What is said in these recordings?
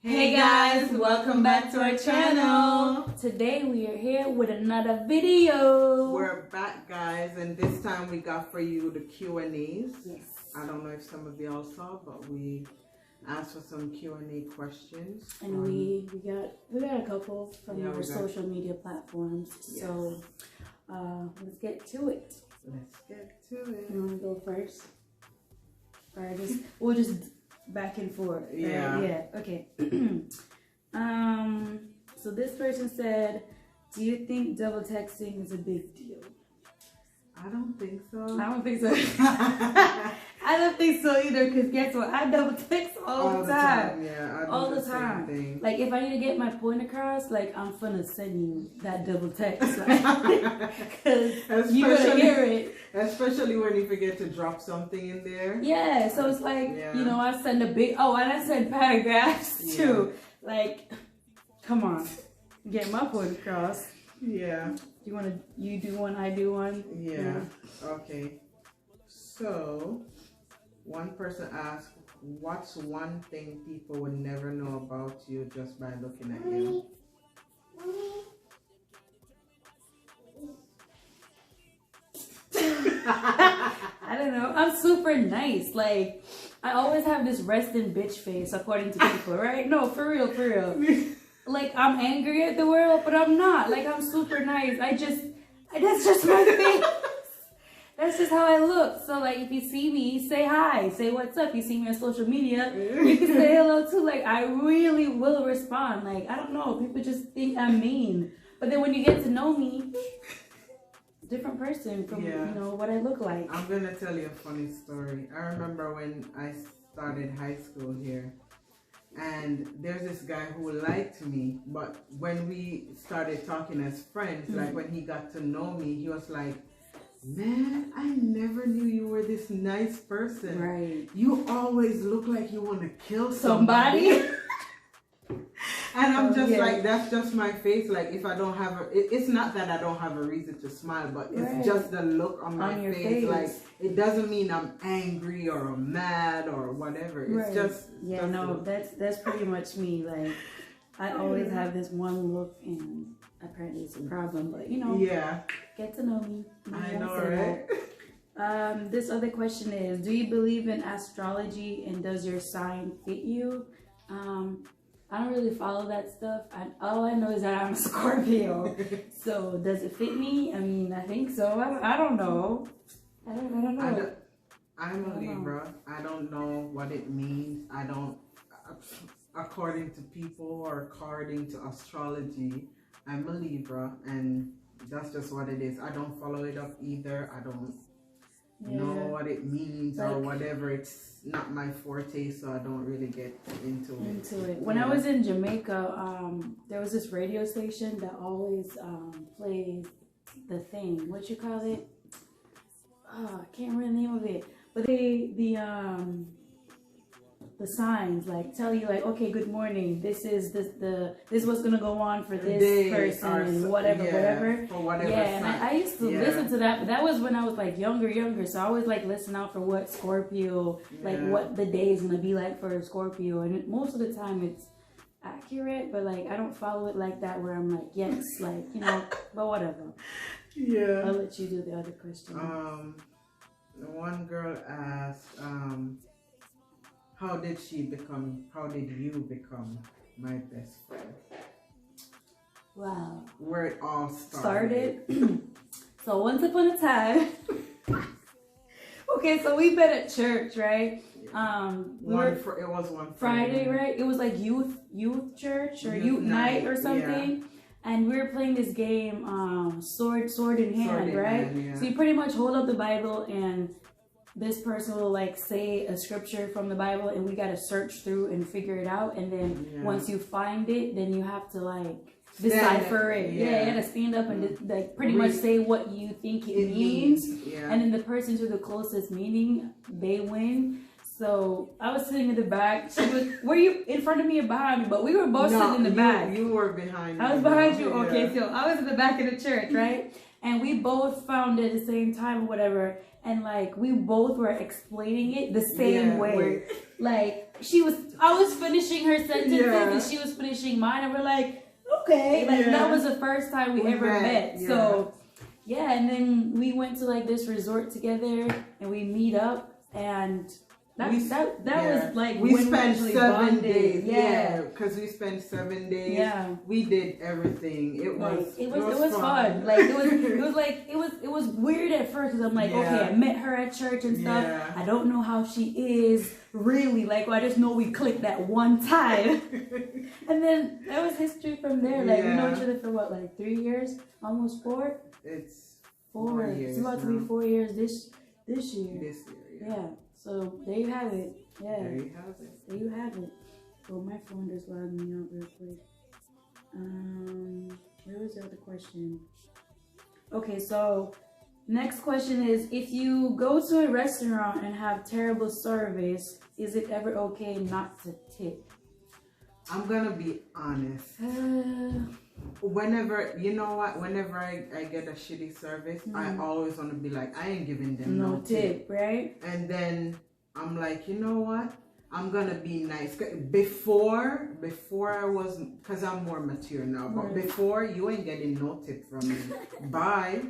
Hey guys, welcome back to our channel. Today we are here with another video. We're back, guys, and this time we got for you the Q&As. Yes. I don't know if some of y'all saw, but we asked for some Q&A questions. And we got a couple from our social media platforms. Yes. So let's get to it. Let's get to it. You want to go first? Or we'll just back and forth. Yeah. Yeah. Okay. So this person said, do you think double texting is a big deal? I don't think so. I don't think so. I don't think so either, because guess what? I double text all the time. Yeah, I do all the time. Same thing. Like, if I need to get my point across, like, I'm finna send you that double text. Because you're gonna hear it. Especially when you forget to drop something in there. Yeah, so it's like, you know, I send a big, and I send paragraphs too. Like, come on. Get my point across. Yeah. You do one, I do one? Yeah. Okay. So, one person asked, what's one thing people would never know about you just by looking at you? I don't know. I'm super nice. Like, I always have this resting bitch face, according to people, right? No, for real, for real. Like, I'm angry at the world, but I'm not. Like, I'm super nice. That's just my face. That's just how I look. So, like, if you see me, say hi. Say what's up. You see me on social media, you can say hello too. Like, I really will respond. Like, I don't know. People just think I'm mean. But then when you get to know me, different person from, you know, what I look like. I'm going to tell you a funny story. I remember when I started high school here. And there's this guy who liked me, but when we started talking as friends, like when he got to know me, he was like, man, I never knew you were this nice person. Right. You always look like you want to kill somebody. And I'm just like, that's just my face. Like, if I don't have it's not that I don't have a reason to smile, but it's just the look on my face. Like, it doesn't mean I'm angry or I'm mad or whatever. It's just that's pretty much me. Like, I always have this one look, and apparently it's a problem. But you know, get to know me. I know, right? This other question is: do you believe in astrology, and does your sign fit you? I don't really follow that stuff. All I know is that I'm a Scorpio. So does it fit me? I mean, I think so. I don't know. I don't know. I'm a Libra. I don't know what it means. I don't, according to people or according to astrology, I'm a Libra, and that's just what it is. I don't follow it up either. I don't know what it means or whatever. It's not my forte, so I don't really get into it. When I was in Jamaica, there was this radio station that always plays the thing. What you call it? Oh, I can't remember the name of it. But the signs like tell you like, okay, good morning. This is what's gonna go on for this person and whatever. For whatever. Yeah, and I used to listen to that, but that was when I was like younger. So I always like listen out for what Scorpio, like what the day is gonna be like for Scorpio, and most of the time it's accurate, but like I don't follow it like that where I'm like, yes, like, you know, but whatever. Yeah. I'll let you do the other question. One girl asked, how did you become my best friend? Wow. Where it all started. So once upon a time, okay, so we met at church, right? It was one Friday, right? It was like youth church or youth night or something. Yeah. And we were playing this game, sword in hand, right? So you pretty much hold up the Bible, and this person will like say a scripture from the Bible, and we got to search through and figure it out. And then once you find it, then you have to like decipher it. Yeah, you got to stand up and like pretty much say what you think it means. And then the person to the closest meaning, they win. So I was sitting in the back. Were you in front of me or behind me? But we were both sitting in the back. You were behind me. I was behind you. Okay, so I was in the back of the church, right? And we both found it at the same time or whatever. And like we both were explaining it the same way. Like I was finishing her sentences and she was finishing mine, and we're like, okay, like that was the first time we ever met. Yeah. So yeah, and then we went to like this resort together, and we meet up, and that was like we spent 7 days. Yeah, because we spent 7 days. Yeah, we did everything. It was fun. Like it was weird at first, because I'm like, okay, I met her at church and stuff. Yeah. I don't know how she is really. Like, I just know we clicked that one time, and then that was history from there. Like we know each other for what, like 3 years, almost 4. It's 4 years. It's about to be 4 years this year. This year, yeah. So there you have it. Yeah. There you have it. There you have it. Well, my phone just logged me out real quick. Where was the other question? Okay, so next question is, if you go to a restaurant and have terrible service, is it ever okay not to tip? I'm gonna be honest. Whenever I get a shitty service, I always want to be like, I ain't giving them no tip, right? And then I'm like, you know what? I'm gonna be nice. Before I was, because I'm more mature now, but before, you ain't getting no tip from me. Bye.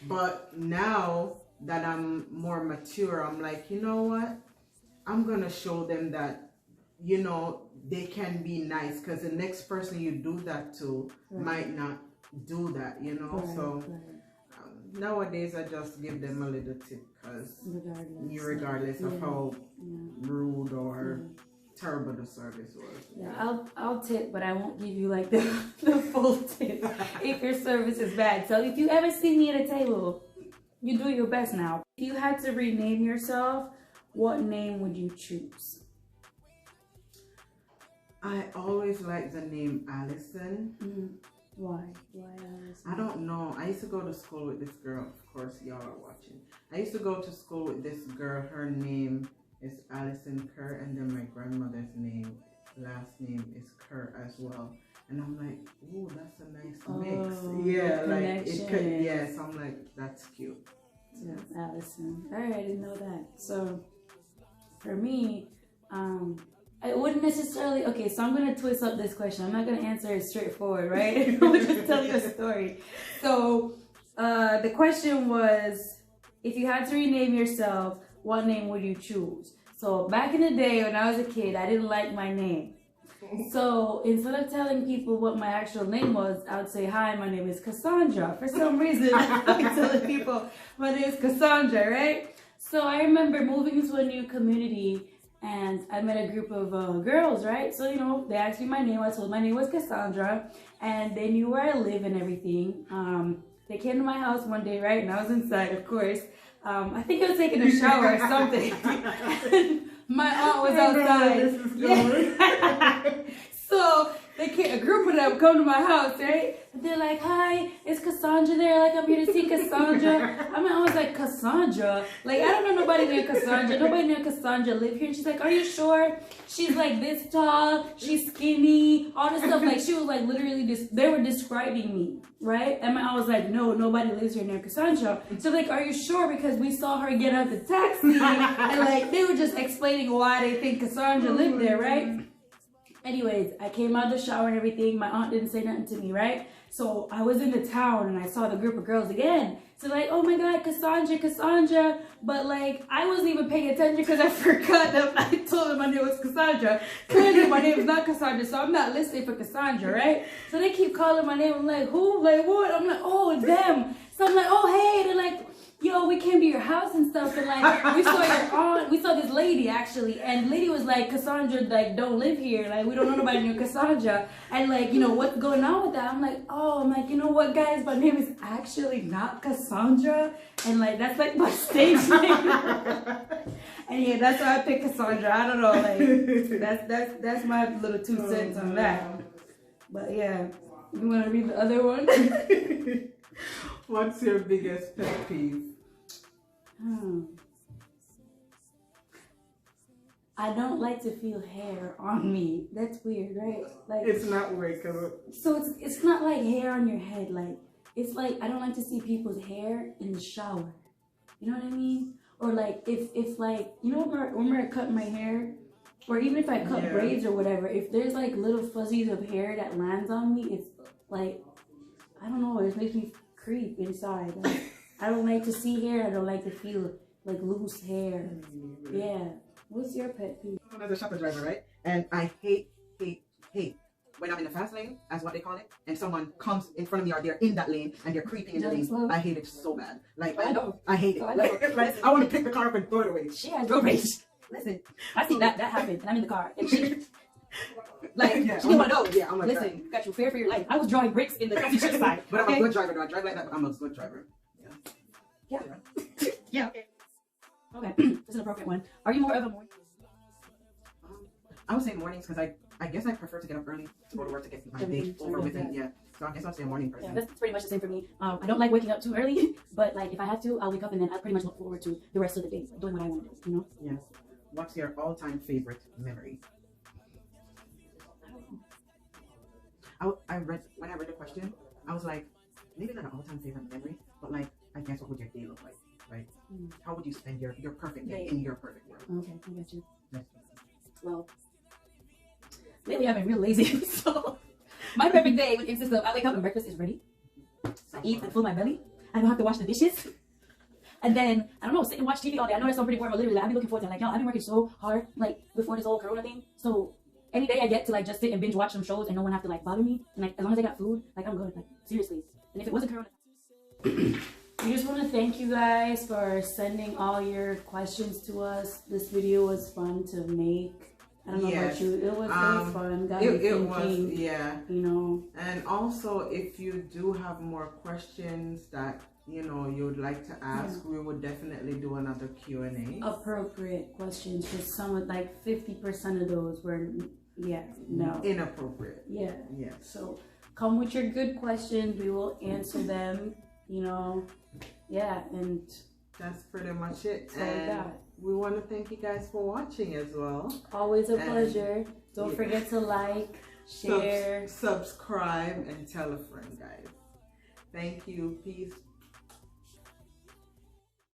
But now that I'm more mature, I'm like, you know what? I'm gonna show them that, you know, they can be nice, because the next person you do that to might not do that, you know. So nowadays I just give them a little tip, because regardless of how rude or terrible the service was. Yeah, I'll tip, but I won't give you like the full tip if your service is bad. So if you ever see me at a table, you do your best now. If you had to rename yourself, what name would you choose? I always like the name Allison. Why? Why Allison? I don't know. I used to go to school with this girl. Of course, y'all are watching. I used to go to school with this girl. Her name is Allison Kerr, and then my grandmother's last name is Kerr as well. And I'm like, ooh, that's a nice mix. Yeah, like it could. Yes, I'm like, that's cute. Yeah, Allison. All right, I didn't know that. So for me, I wouldn't necessarily, okay, so I'm going to twist up this question. I'm not going to answer it straightforward, right? I'm going to just tell you a story. So, the question was, if you had to rename yourself, what name would you choose? So, back in the day when I was a kid, I didn't like my name. So, instead of telling people what my actual name was, I would say, hi, my name is Cassandra. For some reason, I'm telling people my name is Cassandra, right? So, I remember moving into a new community, and I met a group of girls, right? So, you know, they asked me my name. I told my name was Cassandra, and they knew where I live and everything. They came to my house one day, right? And I was inside, of course. I think I was taking a shower or something. My aunt was outside. So a group of them come to my house, right? And they're like, hi, is Cassandra there? Like, I'm here to see Cassandra. I was like, Cassandra? Like, I don't know nobody named Cassandra. Nobody named Cassandra live here. And she's like, are you sure? She's like this tall. She's skinny. All this stuff. Like, she was like literally they were describing me, right? And I was like, no, nobody lives here named Cassandra. So like, are you sure? Because we saw her get out the taxi. And like, they were just explaining why they think Cassandra lived there, right? Anyways, I came out of the shower and everything. My aunt didn't say nothing to me, right? So I was in the town and I saw the group of girls again. So like, oh my God, Cassandra. But like, I wasn't even paying attention because I forgot that I told them my name was Cassandra. Clearly my name is not Cassandra, so I'm not listening for Cassandra, right? So they keep calling my name. I'm like, who? Like what? I'm like, oh, them. So I'm like, oh, hey. They're like, yo, we came to your house and stuff, and like we saw your aunt, we saw this lady actually, and lady was like, Cassandra like don't live here, like we don't know nobody named Cassandra, and like, you know, what's going on with that? I'm like, you know what, guys, my name is actually not Cassandra, and like that's like my stage name. And yeah, that's why I picked Cassandra. I don't know, like that's my little 2 cents on that. But yeah, you want to read the other one? What's your biggest pet peeve? I don't like to feel hair on me. That's weird, right? Like it's not weird, so it's not like hair on your head. Like it's like I don't like to see people's hair in the shower. You know what I mean? Or like if like, you know, when we're cutting my hair or even if I cut braids or whatever, if there's like little fuzzies of hair that lands on me, it's like, I don't know, it makes me creep inside. Like, I don't like to see hair. I don't like to feel like loose hair. Yeah. What's your pet peeve? I'm a shuttle driver, right? And I hate when I'm in the fast lane, as what they call it, and someone comes in front of me or they're in that lane and they're creeping in the lane. I hate it so bad. Like, I hate it. I want to pick the car up and throw it away. She has road rage. Listen, I see that happen, and I'm in the car, and she, like, she didn't want to know. Yeah, I'm like, listen, got you fear for your life. I was drawing bricks in the passenger side. But I'm a good driver, though. I drive like that, but I'm a good driver. Yeah. Yeah. Okay, this is an appropriate one. Are you more of a morning? I would say mornings because I guess I prefer to get up early to go to work to get my day over with it. Yeah. So I guess I'll say a morning person. Yeah, that's pretty much the same for me. I don't like waking up too early, but like if I have to, I'll wake up and then I pretty much look forward to the rest of the day, doing what I want to do, you know? Yes. What's your all-time favorite memory? When I read the question, I was like, maybe not an all-time favorite memory, but like, I guess what would your day look like, right? How would you spend your perfect day in your perfect world? Okay, I got you. Yes. Well, lately I've been real lazy, so my perfect day would consist of I wake up and breakfast is ready. I eat and fill my belly. I don't have to wash the dishes. And then, I don't know, sit and watch TV all day. I know that sounds pretty boring, but literally, I've been looking forward to it. Like, y'all, I've been working so hard, like, before this whole corona thing. So, any day I get to, like, just sit and binge watch some shows and no one have to, like, bother me. And, like, as long as I got food, like, I'm good. Like, seriously. And if it wasn't corona... We just want to thank you guys for sending all your questions to us. This video was fun to make. I don't know about you. It was really fun. Got me thinking, was, yeah. You know. And also, if you do have more questions that you know you would like to ask, we would definitely do another Q&A. Appropriate questions, because some of like 50% of those were inappropriate. Yeah. Yeah. So come with your good questions. We will answer them. You know. Yeah, and that's pretty much it. So and we want to thank you guys for watching as well. Always a pleasure. Don't forget to like, share, subscribe, and tell a friend, guys. Thank you. Peace.